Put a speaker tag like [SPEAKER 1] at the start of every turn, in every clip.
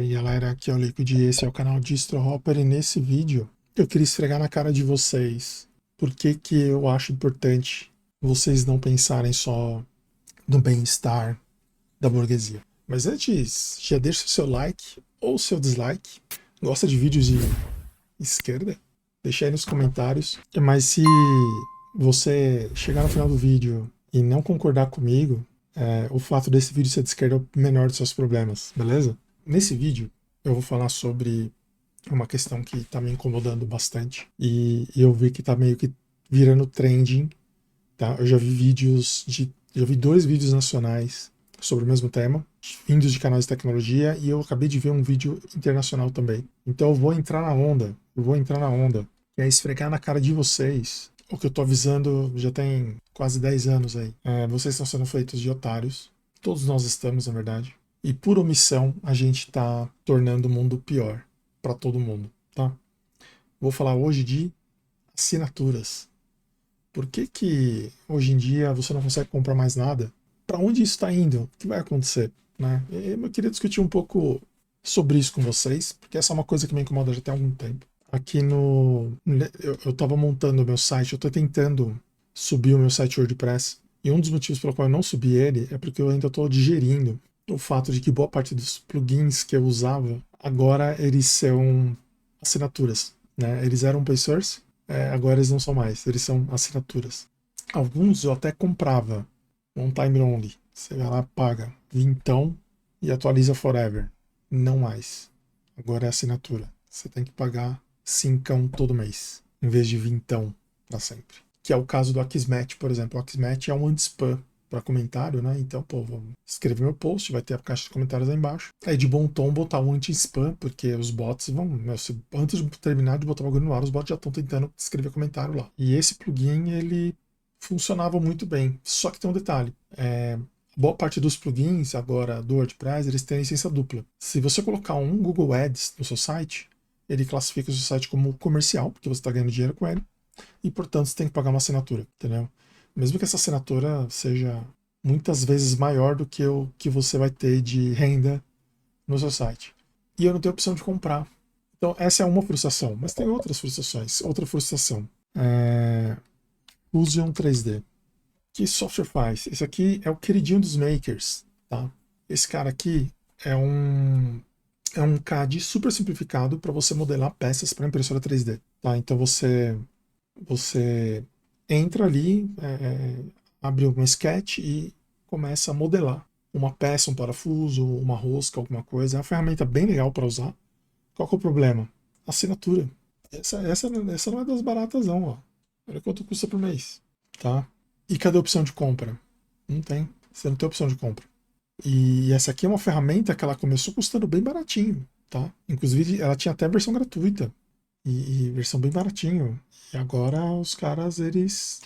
[SPEAKER 1] aí galera, aqui é o Liquid e esse é o canal Distro Hopper e nesse vídeo eu queria esfregar na cara de vocês por que eu acho importante vocês não pensarem só no bem-estar da burguesia. Mas antes, já deixa o seu like ou seu dislike. Gosta de vídeos de esquerda? Deixa aí nos comentários. Mas se você chegar no final do vídeo e não concordar comigo, o fato desse vídeo ser de esquerda é o menor dos seus problemas, beleza? Nesse vídeo eu vou falar sobre uma questão que está me incomodando bastante e eu vi que está meio que virando trending, tá? Eu já vi dois vídeos nacionais sobre o mesmo tema, vindos de canais de tecnologia, e eu acabei de ver um vídeo internacional também. Então eu vou entrar na onda, que é esfregar na cara de vocês o que eu tô avisando já tem quase 10 anos aí. Vocês estão sendo feitos de otários, todos nós estamos, na verdade, e por omissão a gente está tornando o mundo pior para todo mundo, tá? Vou falar hoje de assinaturas. Por que hoje em dia você não consegue comprar mais nada? Para onde isso está indo? O que vai acontecer? Né? Eu queria discutir um pouco sobre isso com vocês, porque essa é uma coisa que me incomoda já tem algum tempo. Aqui no. Eu estava montando o meu site, eu estou tentando subir o meu site WordPress, e um dos motivos pelo qual eu não subi ele é porque eu ainda estou digerindo o fato de que boa parte dos plugins que eu usava, agora eles são assinaturas. Né? Eles eram open source, agora eles não são mais, eles são assinaturas. Alguns eu até comprava, um time only. Você vai lá, paga vintão e atualiza forever. Não mais. Agora é assinatura. Você tem que pagar cincão todo mês, em vez de vintão para sempre. Que é o caso do Akismet, por exemplo. O Akismet é um anti-spam para comentário, né? Então, pô, vou escrever meu post, vai ter a caixa de comentários aí embaixo. É de bom tom botar um anti-spam, porque os bots vão. Antes de terminar de botar o bagulho no ar, os bots já estão tentando escrever comentário lá. E esse plugin, ele funcionava muito bem. Só que tem um detalhe. Boa parte dos plugins agora do WordPress, eles têm licença dupla. Se você colocar um Google Ads no seu site, ele classifica o seu site como comercial, porque você está ganhando dinheiro com ele, e portanto você tem que pagar uma assinatura, entendeu? Mesmo que essa assinatura seja muitas vezes maior do que o que você vai ter de renda no seu site. E eu não tenho opção de comprar. Então essa é uma frustração, mas tem outras frustrações. Outra frustração. Fusion 3D. Que software faz? Esse aqui é o queridinho dos makers, tá? Esse cara aqui é um CAD super simplificado para você modelar peças para impressora 3D, tá? Então você entra ali, abre um sketch e começa a modelar uma peça, um parafuso, uma rosca, alguma coisa. É uma ferramenta bem legal para usar. Qual que é o problema? Assinatura. Essa não é das baratas não, ó. Olha quanto custa por mês, tá? E cadê a opção de compra? Não tem. Você não tem opção de compra. E essa aqui é uma ferramenta que ela começou custando bem baratinho, tá? Inclusive, ela tinha até versão gratuita. E versão bem baratinho. E agora os caras, eles...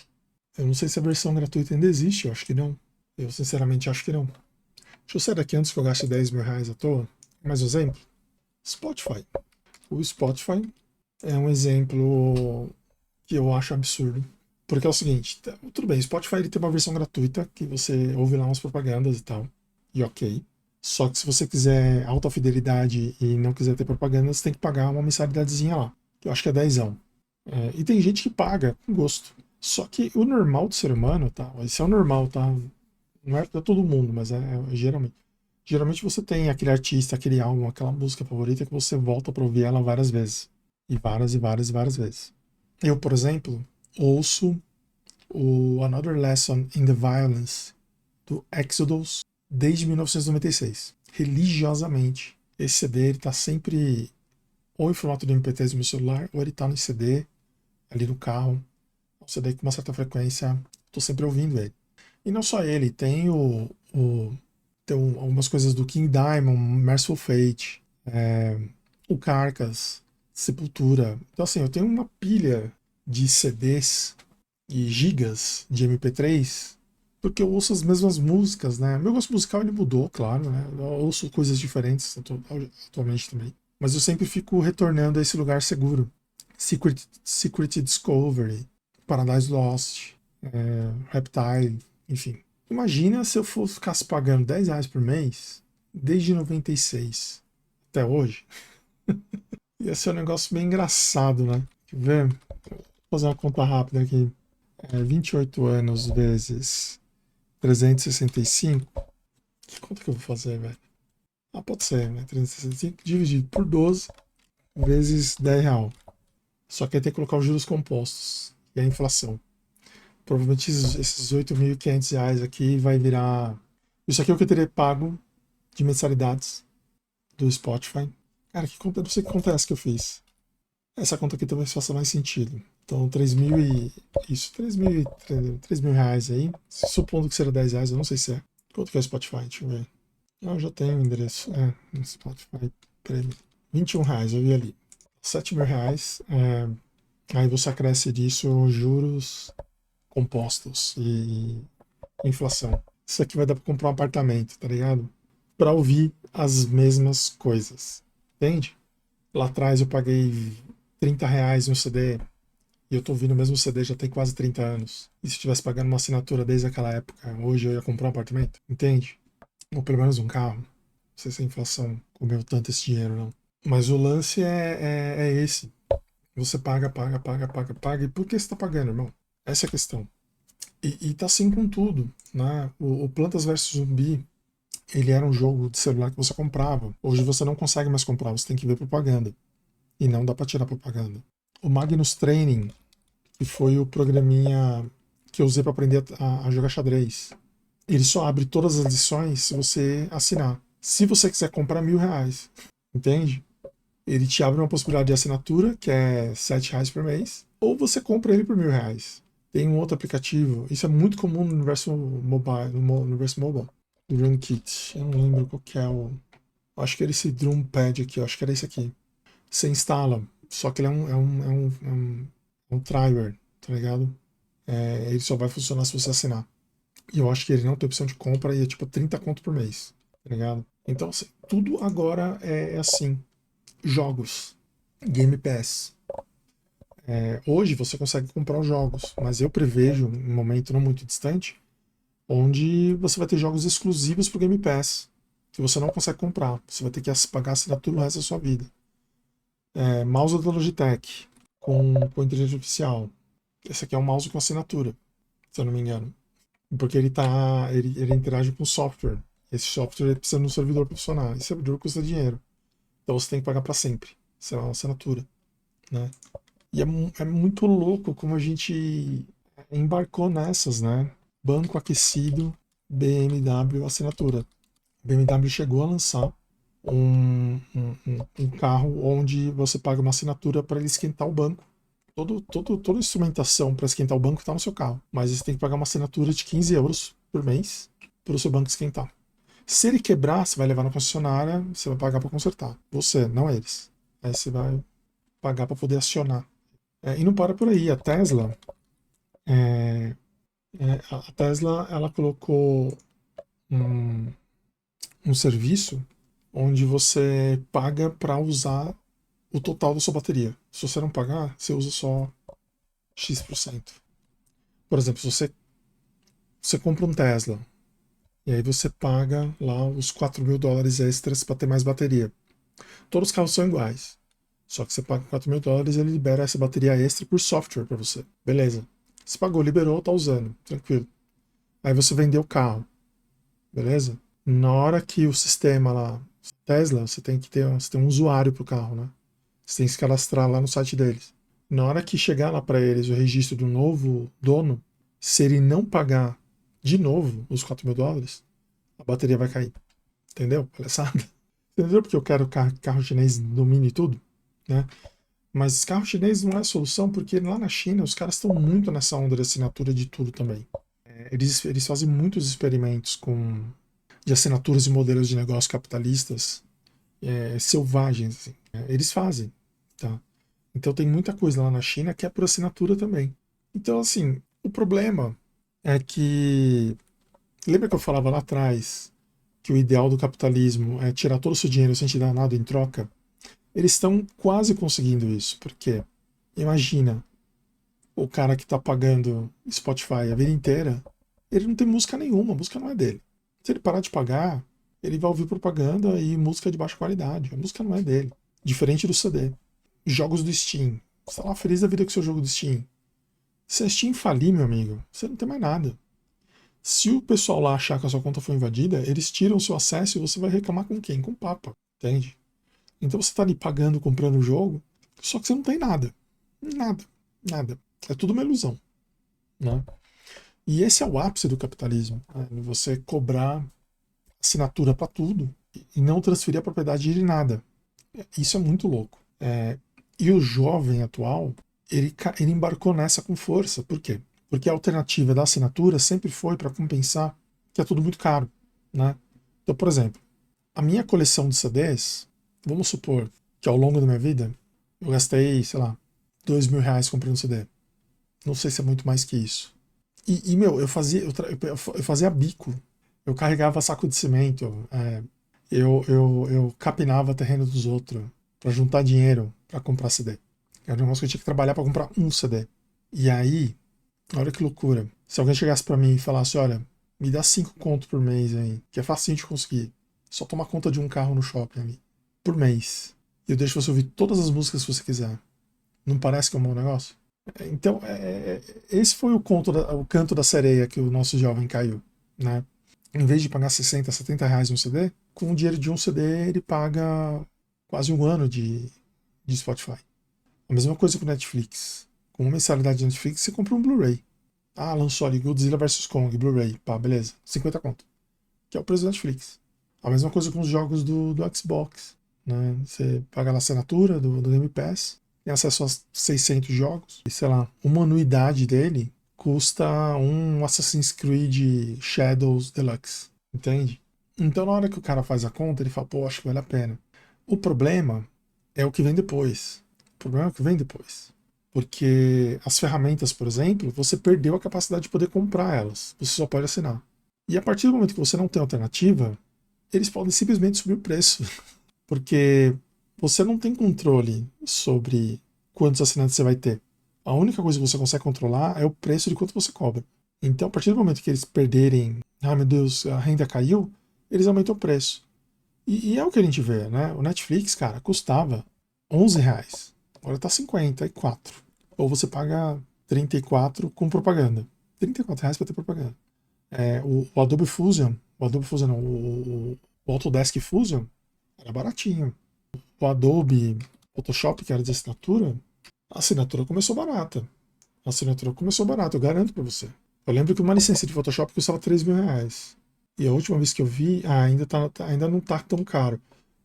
[SPEAKER 1] Eu não sei se a versão gratuita ainda existe, eu acho que não. Eu sinceramente acho que não. Deixa eu sair daqui antes que eu gaste 10 mil reais à toa. Mais um exemplo. Spotify. O Spotify é um exemplo que eu acho absurdo. Porque é o seguinte, tudo bem, o Spotify ele tem uma versão gratuita que você ouve lá umas propagandas e tal. E ok. Só que se você quiser alta fidelidade e não quiser ter propaganda, você tem que pagar uma mensalidadezinha lá. Que eu acho que é 10. E tem gente que paga com gosto. Só que o normal do ser humano, tá? Esse é o normal, tá? Não é pra todo mundo, mas geralmente. Geralmente você tem aquele artista, aquele álbum, aquela música favorita que você volta pra ouvir ela várias vezes. E várias e várias e várias vezes. Eu, por exemplo, ouço o Another Lesson in the Violence do Exodus desde 1996. Religiosamente. Esse CD ele tá sempre ou em formato de MP3 no meu celular, ou ele tá no CD ali no carro. Um CD com uma certa frequência, tô sempre ouvindo ele. E não só ele, tem algumas coisas do King Diamond, Merciful Fate, o Carcass, Sepultura. Então assim, eu tenho uma pilha de CDs e gigas de MP3 porque eu ouço as mesmas músicas, né? Meu gosto musical ele mudou, claro, né? Eu ouço coisas diferentes atualmente também. Mas eu sempre fico retornando a esse lugar seguro. Secret Discovery, Paradise Lost, Reptile, enfim. Imagina se eu ficasse pagando 10 reais por mês desde 96 até hoje, ia ser um negócio bem engraçado, né? Quer ver? Vou fazer uma conta rápida aqui. 28 anos vezes 365. Que conta que eu vou fazer, velho? Ah, pode ser, né? 365 dividido por 12 vezes 10 real. Só que aí tem que colocar os juros compostos e a inflação. Provavelmente esses 8.500 reais aqui vai virar. Isso aqui é o que eu teria pago de mensalidades do Spotify. Cara, que conta, não sei que conta é essa que eu fiz. Essa conta aqui talvez faça mais sentido. Então, 3 mil e. Isso, 3 mil reais aí. Supondo que seja 10 reais, eu não sei se é. Quanto que é o Spotify? Deixa eu ver. Ah, eu já tenho o endereço. No Spotify Premium. 21 reais, eu vi ali. 7 mil reais. Aí você acresce disso juros compostos e inflação. Isso aqui vai dar pra comprar um apartamento, tá ligado? Pra ouvir as mesmas coisas. Entende? Lá atrás eu paguei 30 reais no CD e eu tô ouvindo o mesmo CD já tem quase 30 anos. E se eu estivesse pagando uma assinatura desde aquela época, hoje eu ia comprar um apartamento? Entende? Ou pelo menos um carro. Não sei se a inflação comeu tanto esse dinheiro, não. Mas o lance é esse. Você paga, paga, paga, paga, paga. E por que você tá pagando, irmão? Essa é a questão. E tá assim com tudo, né? O Plantas vs Zumbi, ele era um jogo de celular que você comprava. Hoje você não consegue mais comprar, você tem que ver propaganda. E não dá pra tirar propaganda. O Magnus Training, que foi o programinha que eu usei para aprender a jogar xadrez. Ele só abre todas as lições se você assinar. Se você quiser comprar R$ 1.000, entende? Ele te abre uma possibilidade de assinatura, que é R$ 7 por mês, ou você compra ele por R$ 1.000. Tem um outro aplicativo, isso é muito comum no universo mobile, no universo mobile, do RunKit. Eu não lembro qual que é o. Acho que era esse Drumpad aqui, acho que era esse aqui. Você instala, só que ele é um trial, tá ligado? Ele só vai funcionar se você assinar. E eu acho que ele não tem opção de compra e é tipo 30 conto por mês, tá ligado? Então, assim, tudo agora é assim. Jogos, Game Pass. Hoje você consegue comprar os jogos, mas eu prevejo um momento não muito distante onde você vai ter jogos exclusivos pro Game Pass que você não consegue comprar. Você vai ter que pagar assinatura o resto da sua vida. Mouse da Logitech com inteligência artificial. Esse aqui é um mouse com assinatura, se eu não me engano. Porque ele interage com software. Esse software precisa de um servidor profissional. Esse servidor custa dinheiro. Então você tem que pagar para sempre. Isso é uma assinatura, né? E é muito louco como a gente embarcou nessas, né? Banco aquecido, BMW assinatura. A BMW chegou a lançar um carro onde você paga uma assinatura para ele esquentar o banco. Toda a instrumentação para esquentar o banco está no seu carro. Mas você tem que pagar uma assinatura de 15 euros por mês para o seu banco esquentar. Se ele quebrar, você vai levar na concessionária, você vai pagar para consertar. Você, não eles. Aí você vai pagar para poder acionar. E não para por aí. É, a Tesla, ela colocou um, um serviço onde você paga para usar o total da sua bateria. Se você não pagar, você usa só X%. Por exemplo, se você compra um Tesla e aí você paga lá os US$ 4.000 extras para ter mais bateria. Todos os carros são iguais. Só que você paga US$ 4.000 e ele libera essa bateria extra por software para você. Beleza. Você pagou, liberou, tá usando. Tranquilo. Aí você vendeu o carro. Beleza? Na hora que o sistema lá, Tesla, você tem um usuário pro carro, né? Você tem que se cadastrar lá no site deles. Na hora que chegar lá para eles o registro do novo dono, se ele não pagar de novo os US$ 4.000, a bateria vai cair. Entendeu? Palhaçada. Entendeu? Porque eu quero carro chinês domine tudo, né? Mas carro chinês não é a solução, porque lá na China os caras estão muito nessa onda de assinatura de tudo também. Eles fazem muitos experimentos de assinaturas e modelos de negócio capitalistas selvagens. Assim. Eles fazem. Tá? Então tem muita coisa lá na China que é por assinatura também. Então, assim, o problema é que. Lembra que eu falava lá atrás que o ideal do capitalismo é tirar todo o seu dinheiro sem te dar nada em troca? Eles estão quase conseguindo isso, porque imagina o cara que está pagando Spotify a vida inteira, ele não tem música nenhuma, a música não é dele. Se ele parar de pagar, ele vai ouvir propaganda e música de baixa qualidade. A música não é dele. Diferente do CD. Jogos do Steam. Você tá lá feliz da vida com o seu jogo do Steam. Se a Steam falir, meu amigo, você não tem mais nada. Se o pessoal lá achar que a sua conta foi invadida, eles tiram o seu acesso e você vai reclamar com quem? Com o Papa, entende? Então você tá ali pagando, comprando o jogo, só que você não tem nada. Nada. Nada. É tudo uma ilusão, né? E esse é o ápice do capitalismo. Né? Você cobrar assinatura para tudo e não transferir a propriedade de nada. Isso é muito louco. E o jovem atual, ele embarcou nessa com força. Por quê? Porque a alternativa da assinatura sempre foi para compensar que é tudo muito caro, né? Então, por exemplo, a minha coleção de CDs, vamos supor que ao longo da minha vida eu gastei, sei lá, R$ 2.000 comprando CD. Não sei se é muito mais que isso. Meu, eu fazia bico. Eu carregava saco de cimento. Eu capinava terreno dos outros para juntar dinheiro para comprar CD. Era um negócio que eu tinha que trabalhar para comprar um CD. E aí, olha que loucura. Se alguém chegasse para mim e falasse, olha, me dá 5 conto por mês aí, que é facinho de conseguir. Só tomar conta de um carro no shopping ali. Por mês. E eu deixo você ouvir todas as músicas que você quiser. Não parece que é um bom negócio? Então, esse foi o canto da sereia que o nosso jovem caiu, né? Em vez de pagar 60, R$ 70 um CD, com o dinheiro de um CD ele paga quase um ano de Spotify. A mesma coisa com Netflix. Com uma mensalidade de Netflix, você compra um Blu-ray. Ah, lançou ali Godzilla vs Kong, Blu-ray. Pá, beleza. 50 conto. Que é o preço do Netflix. A mesma coisa com os jogos do Xbox. Né? Você paga na assinatura do Game Pass, tem acesso a 600 jogos. E, sei lá, uma anuidade dele custa um Assassin's Creed Shadows Deluxe. Entende? Então, na hora que o cara faz a conta, ele fala, pô, acho que vale a pena. O problema é o que vem depois. O problema é o que vem depois. Porque as ferramentas, por exemplo, você perdeu a capacidade de poder comprar elas. Você só pode assinar. E a partir do momento que você não tem alternativa, eles podem simplesmente subir o preço. Porque você não tem controle sobre quantos assinantes você vai ter. A única coisa que você consegue controlar é o preço de quanto você cobra. Então, a partir do momento que eles perderem, ah meu Deus, a renda caiu, eles aumentam o preço. E é o que a gente vê, né? O Netflix, cara, custava R$ 11. Agora tá 54. Ou você paga 34 com propaganda. R$ 34 para ter propaganda. O Adobe Fusion, o Adobe Fusion não, o Autodesk Fusion era baratinho. O Adobe Photoshop, que era de assinatura, a assinatura começou barata. A assinatura começou barata, eu garanto para você. Eu lembro que uma licença de Photoshop custava R$ 3.000. E a última vez que eu vi, ainda não tá tão caro.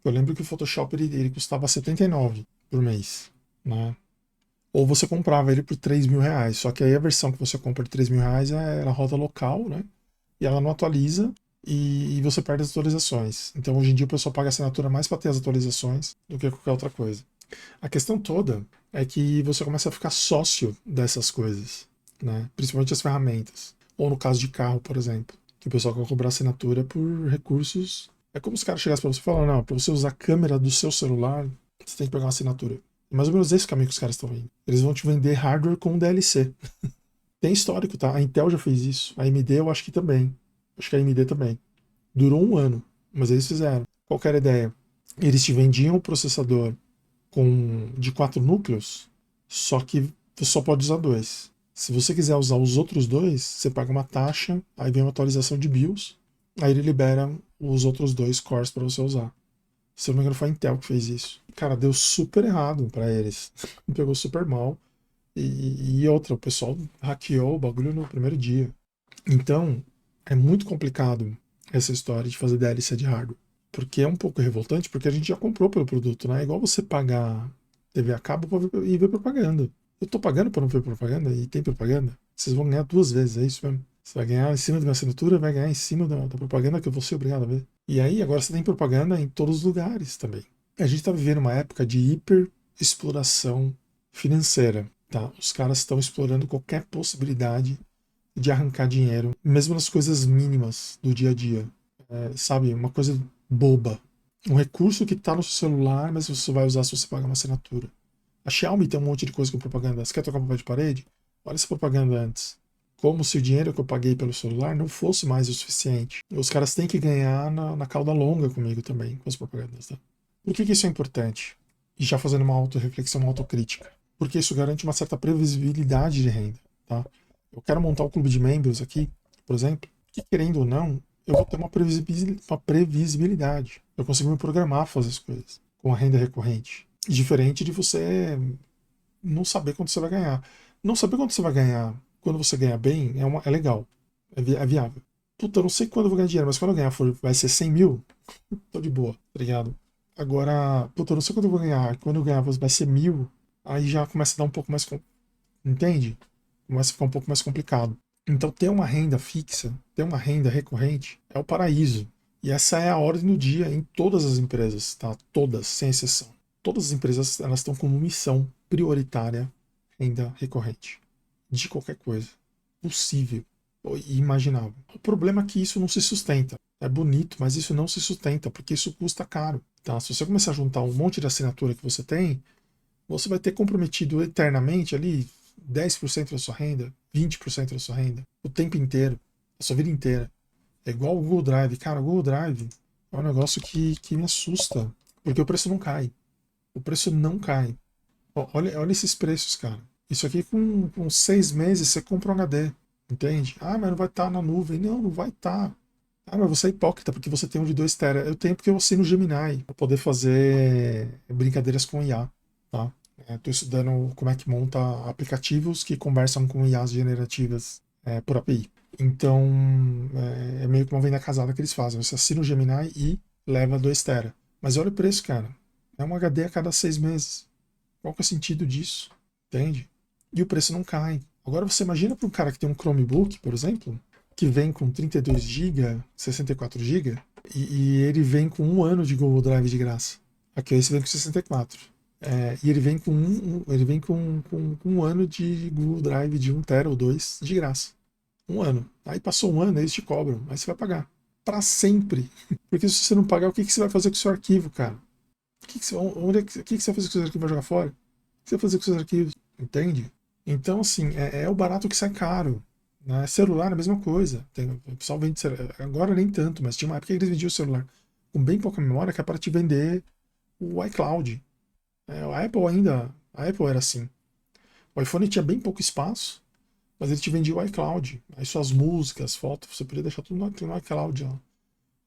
[SPEAKER 1] Eu lembro que o Photoshop ele custava 79 por mês, né? Ou você comprava ele por R$ 3.000. Só que aí a versão que você compra de R$ 3.000 ela roda local, né? E ela não atualiza e você perde as atualizações. Então hoje em dia o pessoal paga assinatura mais para ter as atualizações do que qualquer outra coisa. A questão toda é que você começa a ficar sócio dessas coisas, né? Principalmente as ferramentas. Ou no caso de carro, por exemplo, que o pessoal quer cobrar assinatura por recursos. É como se os caras chegassem para você e falaram, não, para você usar a câmera do seu celular, você tem que pegar uma assinatura. É mais ou menos esse caminho que os caras estão indo. Eles vão te vender hardware com DLC. Tem histórico, tá? A Intel já fez isso. A AMD eu acho que também. Acho que a AMD também. Durou um ano, mas eles fizeram. Qual que era a ideia? Eles te vendiam o processador de 4 núcleos, só que você só pode usar dois. Se você quiser usar os outros dois, você paga uma taxa, aí vem uma atualização de BIOS, aí ele libera os outros dois cores para você usar. Se eu não me engano, foi a Intel que fez isso. Cara, deu super errado para eles. Pegou super mal. E outra, o pessoal hackeou o bagulho no primeiro dia. Então, é muito complicado essa história de fazer DLC de hardware. Porque é um pouco revoltante, porque a gente já comprou pelo produto, né? É igual você pagar TV a cabo e ver propaganda. Eu tô pagando para não ver propaganda e tem propaganda. Vocês vão ganhar duas vezes, é isso mesmo. Você vai ganhar em cima da minha assinatura, vai ganhar em cima da propaganda que eu vou ser obrigado a ver. E aí, agora você tem propaganda em todos os lugares também. A gente tá vivendo uma época de hiper exploração financeira, tá? Os caras estão explorando qualquer possibilidade de arrancar dinheiro, mesmo nas coisas mínimas do dia a dia. Sabe, uma coisa boba. Um recurso que está no seu celular, mas você vai usar se você pagar uma assinatura. A Xiaomi tem um monte de coisa com propaganda. Você quer tocar papel de parede? Olha essa propaganda antes. Como se o dinheiro que eu paguei pelo celular não fosse mais o suficiente. Os caras têm que ganhar na cauda longa comigo também, com as propagandas. Tá? Por que isso é importante? E já fazendo uma autorreflexão, uma autocrítica. Porque isso garante uma certa previsibilidade de renda. Tá? Eu quero montar um clube de membros aqui, por exemplo, que querendo ou não, eu vou ter uma previsibilidade. Eu consigo me programar a fazer as coisas com a renda recorrente. Diferente de você não saber quanto você vai ganhar. Não saber quanto você vai ganhar quando você ganha bem é legal, é viável. Puta, eu não sei quando eu vou ganhar dinheiro, mas quando eu ganhar vai ser 100 mil, tô de boa, tá ligado? Agora, puta, eu não sei quando eu vou ganhar, quando eu ganhar vai ser 1.000, aí já começa a dar um pouco mais, entende? Começa a ficar um pouco mais complicado. Então, ter uma renda fixa, ter uma renda recorrente, é o paraíso. E essa é a ordem do dia em todas as empresas, tá? Todas, sem exceção. Todas as empresas, elas estão como missão prioritária renda recorrente. De qualquer coisa. Possível e imaginável. O problema é que isso não se sustenta. É bonito, mas isso não se sustenta, porque isso custa caro. Tá? Se você começar a juntar um monte de assinatura que você tem, você vai ter comprometido eternamente ali 10% da sua renda, 20% da sua renda, o tempo inteiro, a sua vida inteira. É igual o Google Drive. Cara, o Google Drive é um negócio que me assusta, porque o preço não cai. O preço não cai. Olha esses preços, cara. Isso aqui com 6 meses você compra um HD, entende? Ah, mas não vai estar na nuvem. Não, não vai estar. Ah, mas você é hipócrita porque você tem um de 2 tera. Eu tenho porque eu assino o Gemini para poder fazer brincadeiras com IA, tá? Estou estudando como é que monta aplicativos que conversam com IAs generativas por API. Então, é meio que uma venda casada que eles fazem. Você assina o Gemini e leva 2 tera. Mas olha o preço, cara. É um HD a cada 6 meses. Qual que é o sentido disso? Entende? E o preço não cai. Agora você imagina para um cara que tem um Chromebook, por exemplo, que vem com 32 GB, 64 GB, e ele vem com 1 ano de Google Drive de graça. Aqui esse vem com 64. E ele vem com com 1 ano de Google Drive de 1 tera ou 2 de graça. 1 ano. Aí passou 1 ano, eles te cobram. Aí você vai pagar. Para sempre. Porque se você não pagar, o que você vai fazer com o seu arquivo, cara? O que você vai fazer com o seu arquivo? Vai jogar fora? O que você vai fazer com os seus arquivos? Entende? Então, assim, é o barato que sai caro. Né? Celular é a mesma coisa. O pessoal vende celular. Agora nem tanto, mas tinha uma época que eles vendiam o celular com bem pouca memória que é para te vender o iCloud. A Apple era assim. O iPhone tinha bem pouco espaço, mas ele te vendia o iCloud. Aí suas músicas, fotos, você podia deixar tudo no iCloud. Ó.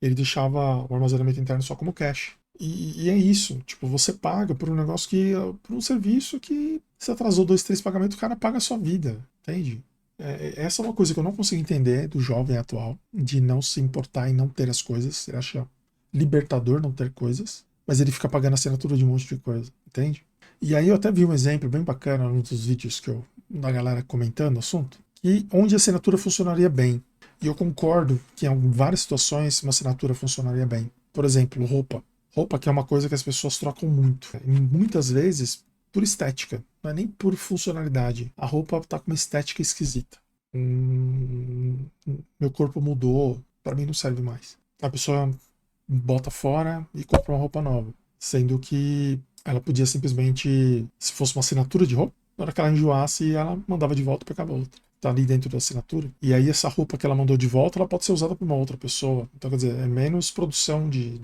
[SPEAKER 1] Ele deixava o armazenamento interno só como cache. E é isso, tipo, você paga por um negócio por um serviço que você atrasou 2, 3 pagamentos, o cara paga a sua vida, entende? Essa é uma coisa que eu não consigo entender do jovem atual, de não se importar e não ter as coisas. Ele acha libertador não ter coisas, mas ele fica pagando assinatura de um monte de coisa, entende? E aí eu até vi um exemplo bem bacana num dos vídeos da galera comentando o assunto, que onde a assinatura funcionaria bem. E eu concordo que em várias situações uma assinatura funcionaria bem. Por exemplo, roupa. Roupa que é uma coisa que as pessoas trocam muito. E muitas vezes por estética, não é nem por funcionalidade. A roupa tá com uma estética esquisita. Meu corpo mudou, para mim não serve mais. A pessoa bota fora e compra uma roupa nova. Sendo que ela podia simplesmente, se fosse uma assinatura de roupa, na hora que ela enjoasse, ela mandava de volta e pegava outra. Tá ali dentro da assinatura. E aí essa roupa que ela mandou de volta, ela pode ser usada por uma outra pessoa. Então, quer dizer, é menos produção de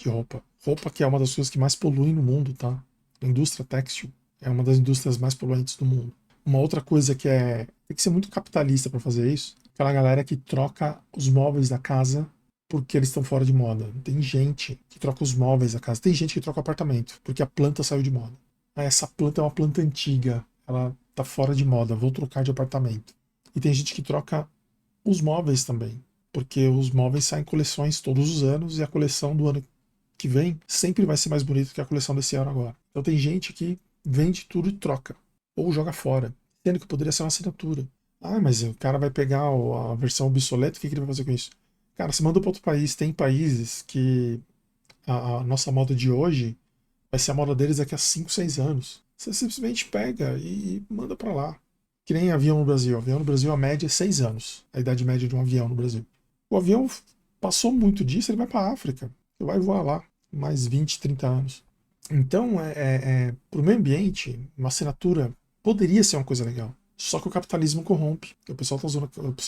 [SPEAKER 1] roupa. Roupa que é uma das coisas que mais poluem no mundo, tá? A indústria têxtil é uma das indústrias mais poluentes do mundo. Uma outra coisa que tem que ser muito capitalista para fazer isso, aquela galera que troca os móveis da casa porque eles estão fora de moda. Tem gente que troca os móveis da casa, tem gente que troca o apartamento porque a planta saiu de moda. Essa planta é uma planta antiga, ela tá fora de moda, vou trocar de apartamento. E tem gente que troca os móveis também, porque os móveis saem em coleções todos os anos e a coleção do ano que vem sempre vai ser mais bonita que a coleção desse ano agora. Então tem gente que vende tudo e troca, ou joga fora, sendo que poderia ser uma assinatura. Ah, mas o cara vai pegar a versão obsoleta, o que ele vai fazer com isso? Cara, você manda para outro país, tem países que a nossa moda de hoje vai ser a moda deles daqui a 5, 6 anos. Você simplesmente pega e manda para lá. Que nem avião no Brasil. Avião no Brasil, a média é 6 anos. A idade média de um avião no Brasil. O avião passou muito disso, ele vai para a África. Ele vai voar lá mais 20, 30 anos. Então, para o meio ambiente, uma assinatura poderia ser uma coisa legal. Só que o capitalismo corrompe. O pessoal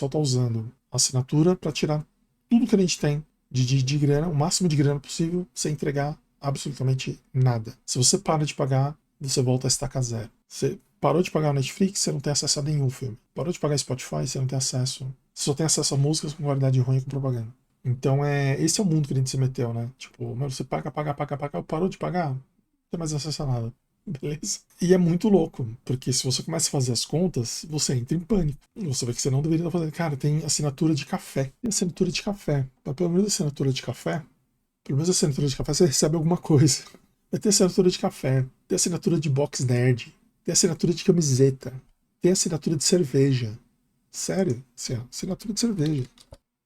[SPEAKER 1] tá usando a assinatura para tirar tudo que a gente tem de grana, o máximo de grana possível, sem entregar absolutamente nada. Se você para de pagar, você volta a estaca zero. Você parou de pagar o Netflix, você não tem acesso a nenhum filme. Parou de pagar Spotify, você não tem acesso. Você só tem acesso a músicas com qualidade ruim e com propaganda. Então esse é o mundo que a gente se meteu, né? Tipo, você paga, parou de pagar, não tem mais acesso a nada. Beleza? E é muito louco, porque se você começa a fazer as contas, você entra em pânico. Você vê que você não deveria estar fazendo. Cara, tem assinatura de café. Tem assinatura de café. Mas pelo menos pelo menos a assinatura de café você recebe alguma coisa. Vai ter assinatura de café, tem assinatura de box nerd, tem assinatura de camiseta, tem assinatura de cerveja. Sério, assim, ó, assinatura de cerveja.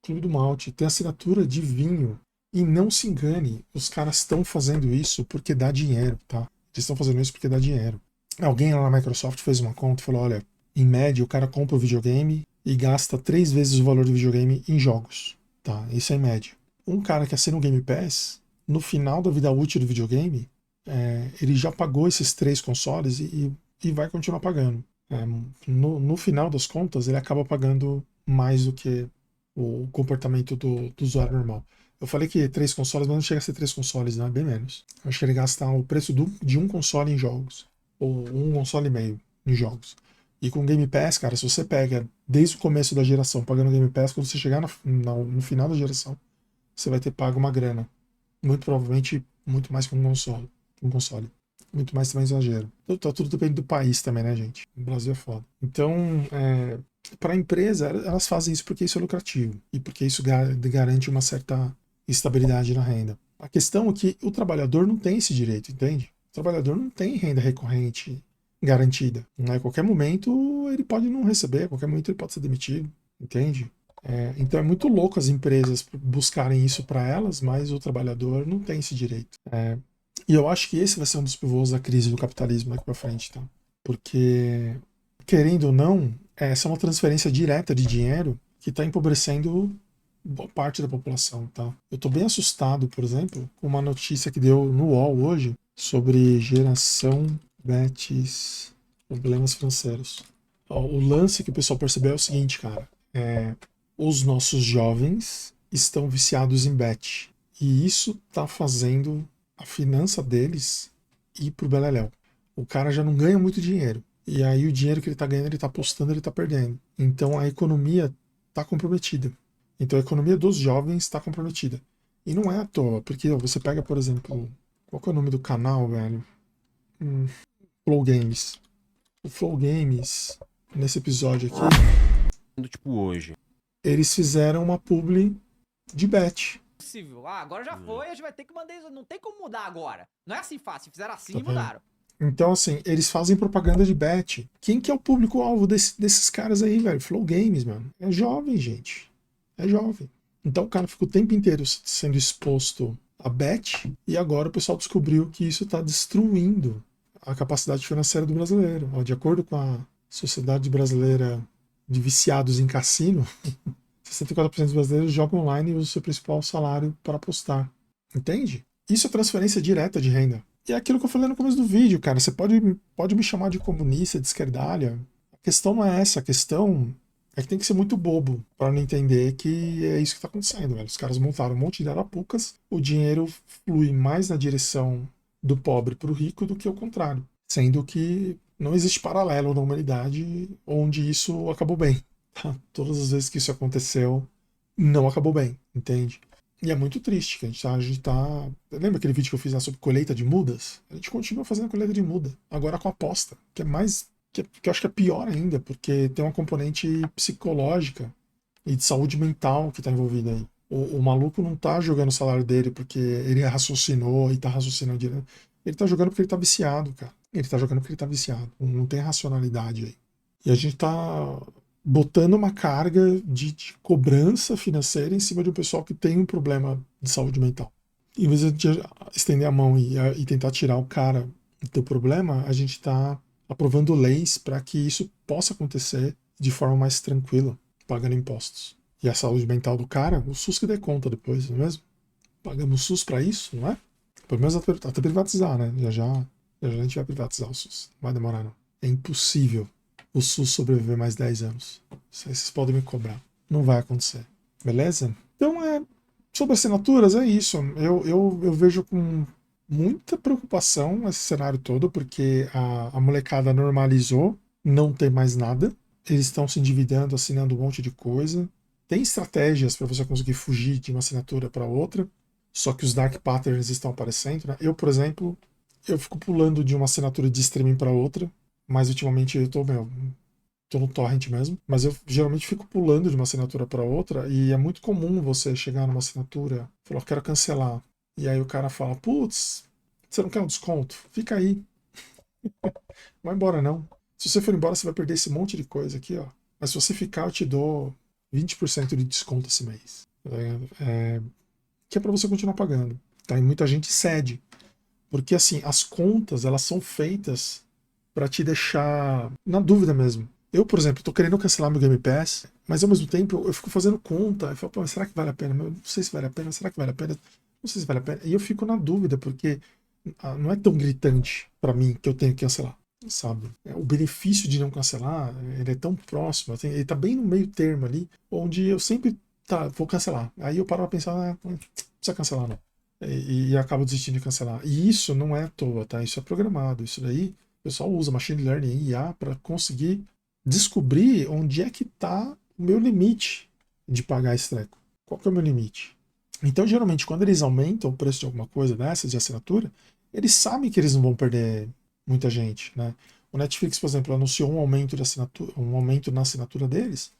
[SPEAKER 1] Clube do Malte, tem assinatura de vinho. E não se engane, os caras estão fazendo isso porque dá dinheiro, tá? Eles estão fazendo isso porque dá dinheiro. Alguém lá na Microsoft fez uma conta e falou: olha, em média o cara compra o videogame e gasta 3 vezes o valor do videogame em jogos, tá? Isso é em média. Um cara que assina um Game Pass, no final da vida útil do videogame, ele já pagou esses 3 consoles e vai continuar pagando. No final das contas, ele acaba pagando mais do que o comportamento do usuário normal. Eu falei que 3 consoles, mas não chega a ser 3 consoles, não, é bem menos. Eu acho que ele gasta o preço de um console em jogos, ou um console e meio em jogos. E com Game Pass, cara, se você pega desde o começo da geração pagando Game Pass, quando você chegar no final da geração, você vai ter pago uma grana. Muito provavelmente muito mais que um console. Muito mais também exagero. Então, tudo depende do país também, né, gente? O Brasil é foda. Então, para a empresa, elas fazem isso porque isso é lucrativo e porque isso garante uma certa estabilidade na renda. A questão é que o trabalhador não tem esse direito, entende? O trabalhador não tem renda recorrente garantida. A qualquer momento ele pode não receber, a qualquer momento ele pode ser demitido, entende? Então é muito louco as empresas buscarem isso para elas, mas o trabalhador não tem esse direito. E eu acho que esse vai ser um dos pivôs da crise do capitalismo daqui para frente, tá? Porque, querendo ou não, essa é uma transferência direta de dinheiro que está empobrecendo boa parte da população, tá? Eu tô bem assustado, por exemplo, com uma notícia que deu no UOL hoje sobre geração Betis, problemas financeiros. Ó, o lance que o pessoal percebeu é o seguinte, cara. Os nossos jovens estão viciados em bet. E isso tá fazendo a finança deles ir pro beleléu. O cara já não ganha muito dinheiro. E aí o dinheiro que ele tá ganhando, ele tá apostando, ele tá perdendo. Então a economia tá comprometida. Então a economia dos jovens está comprometida. E não é à toa, porque ó, você pega, por exemplo, qual que é o nome do canal, velho? Flow Games. O Flow Games, nesse episódio aqui,
[SPEAKER 2] Tipo hoje.
[SPEAKER 1] eles fizeram uma publi de bet.
[SPEAKER 3] Possível. Ah, agora já foi, a gente vai ter que mandar isso. Não tem como mudar agora. Não é assim fácil. Fizeram assim
[SPEAKER 1] Tá
[SPEAKER 3] e
[SPEAKER 1] vendo?
[SPEAKER 3] mudaram.
[SPEAKER 1] Então, assim, eles fazem propaganda de bet. Quem que é o público-alvo desses caras aí, velho? Flow Games, mano. É jovem, gente. É jovem. Então o cara fica o tempo inteiro sendo exposto a bet e agora o pessoal descobriu que isso está destruindo a capacidade financeira do brasileiro. Ó, de acordo com a Sociedade Brasileira de Viciados em Cassino, 64% dos brasileiros jogam online e usam o seu principal salário para apostar. Entende? Isso é transferência direta de renda. E é aquilo que eu falei no começo do vídeo, cara. Você pode me chamar de comunista, de esquerdalha. A questão não é essa. A questão é que tem que ser muito bobo para não entender que é isso que está acontecendo, velho. Os caras montaram um monte de arapucas, o dinheiro flui mais na direção do pobre para o rico do que o contrário. Sendo que não existe paralelo na humanidade onde isso acabou bem. Tá? Todas as vezes que isso aconteceu, não acabou bem, entende? E é muito triste que a gente tá. Lembra aquele vídeo que eu fiz lá sobre colheita de mudas? A gente continua fazendo colheita de muda, agora com aposta, que é mais. Que eu acho que é pior ainda, porque tem uma componente psicológica e de saúde mental que tá envolvida aí. O maluco não tá jogando o salário dele porque ele raciocinou e tá raciocinando direto. Ele tá jogando porque ele tá viciado, cara. Ele tá jogando porque ele tá viciado. Não tem racionalidade aí. E a gente tá botando uma carga de cobrança financeira em cima de um pessoal que tem um problema de saúde mental. Em vez de estender a mão e tentar tirar o cara do problema, a gente está aprovando leis para que isso possa acontecer de forma mais tranquila, pagando impostos. E a saúde mental do cara, o SUS que dê conta depois, não é mesmo? Pagamos o SUS para isso, não é? Pelo menos até privatizar, né? Já a gente vai privatizar o SUS. Não vai demorar, não. É impossível o SUS sobreviver mais 10 anos. Isso aí vocês podem me cobrar. Não vai acontecer. Beleza? Então, sobre assinaturas, é isso. Eu vejo com muita preocupação esse cenário todo, porque a molecada normalizou, não tem mais nada. Eles estão se endividando, assinando um monte de coisa. Tem estratégias para você conseguir fugir de uma assinatura para outra, só que os dark patterns estão aparecendo, né? Eu, por exemplo, eu fico pulando de uma assinatura de streaming para outra, mas ultimamente eu tô no torrent mesmo, mas eu geralmente fico pulando de uma assinatura para outra e é muito comum você chegar numa assinatura e falar, eu quero cancelar. E aí o cara fala, putz, você não quer um desconto? Fica aí. Vai embora não. Se você for embora, você vai perder esse monte de coisa aqui, ó. Mas se você ficar, eu te dou 20% de desconto esse mês. Que é para você continuar pagando. Tá? E muita gente cede. Porque assim, as contas, elas são feitas para te deixar na dúvida mesmo. Eu, por exemplo, tô querendo cancelar meu Game Pass, mas ao mesmo tempo eu fico fazendo conta. Eu falo, pô, será que vale a pena? Eu não sei se vale a pena, será que vale a pena? Não sei se vale a pena. E eu fico na dúvida, porque não é tão gritante para mim que eu tenho que cancelar, sabe? O benefício de não cancelar, ele é tão próximo, assim, ele tá bem no meio termo ali, onde eu sempre, tá, vou cancelar. Aí eu paro pra pensar, não precisa cancelar não. E acabo desistindo de cancelar. E isso não é à toa, tá? Isso é programado. Isso daí, o pessoal usa machine learning e IA para conseguir descobrir onde é que tá o meu limite de pagar esse treco. Qual que é o meu limite? Então, geralmente, quando eles aumentam o preço de alguma coisa dessas de assinatura, eles sabem que eles não vão perder muita gente, né? O Netflix, por exemplo, anunciou um aumento de assinatura, um aumento na assinatura deles.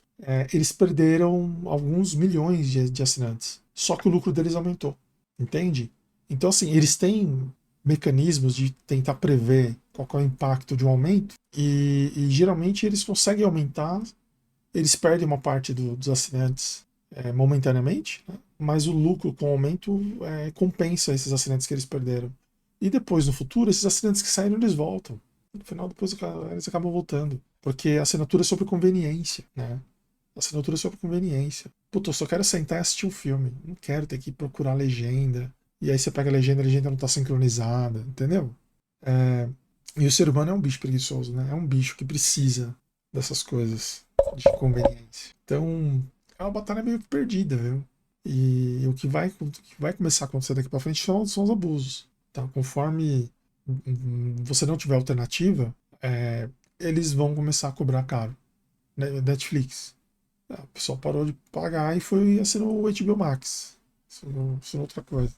[SPEAKER 1] Eles perderam alguns milhões de assinantes. Só que o lucro deles aumentou. Entende? Então, assim, eles têm mecanismos de tentar prever qual é o impacto de um aumento e geralmente eles conseguem aumentar, eles perdem uma parte dos assinantes momentaneamente, né? Mas o lucro com o aumento compensa esses assinantes que eles perderam. E depois, no futuro, esses assinantes que saíram, eles voltam. No final, depois eles acabam voltando. Porque a assinatura é sobre conveniência, né? A assinatura é sobre conveniência. Puta, eu só quero sentar e assistir um filme. Não quero ter que procurar legenda. E aí você pega a legenda não tá sincronizada, entendeu? É, E o ser humano é um bicho preguiçoso, né? É um bicho que precisa dessas coisas de conveniência. Então, é uma batalha meio que perdida, viu? E o que vai começar a acontecer daqui pra frente são os abusos. Tá? Conforme você não tiver alternativa, eles vão começar a cobrar caro. Netflix. O pessoal parou de pagar e foi assinou o HBO Max. Assinou outra coisa.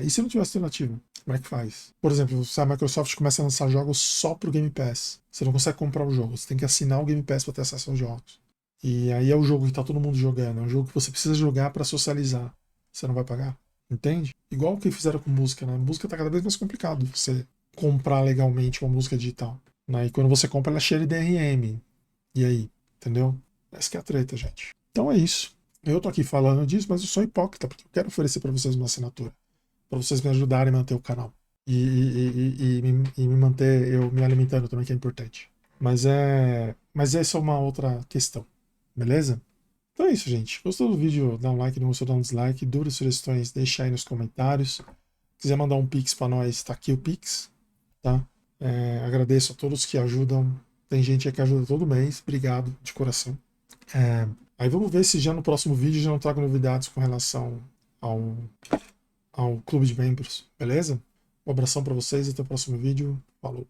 [SPEAKER 1] E se não tiver alternativa? Como é que faz? Por exemplo, se a Microsoft começa a lançar jogos só pro Game Pass, você não consegue comprar o jogo, você tem que assinar o Game Pass para ter acesso aos jogos. E aí é o jogo que tá todo mundo jogando, é um jogo que você precisa jogar para socializar. Você não vai pagar? Entende? Igual o que fizeram com música, né? Música tá cada vez mais complicado você comprar legalmente uma música digital. Né? E quando você compra, ela é cheia de DRM. E aí? Entendeu? Essa que é a treta, gente. Então é isso. Eu tô aqui falando disso, mas eu sou hipócrita, porque eu quero oferecer para vocês uma assinatura. Para vocês me ajudarem a manter o canal. E me manter eu me alimentando também, que é importante. Mas essa é uma outra questão. Beleza? Então é isso, gente. Gostou do vídeo? Dá um like, não gostou, dá um dislike. Dúvidas, sugestões, deixa aí nos comentários. Se quiser mandar um Pix para nós, tá aqui o Pix. Tá? Agradeço a todos que ajudam. Tem gente aí que ajuda todo mês. Obrigado, de coração. Aí vamos ver se já no próximo vídeo já não trago novidades com relação ao, ao clube de membros, beleza? Um abração para vocês, até o próximo vídeo. Falou!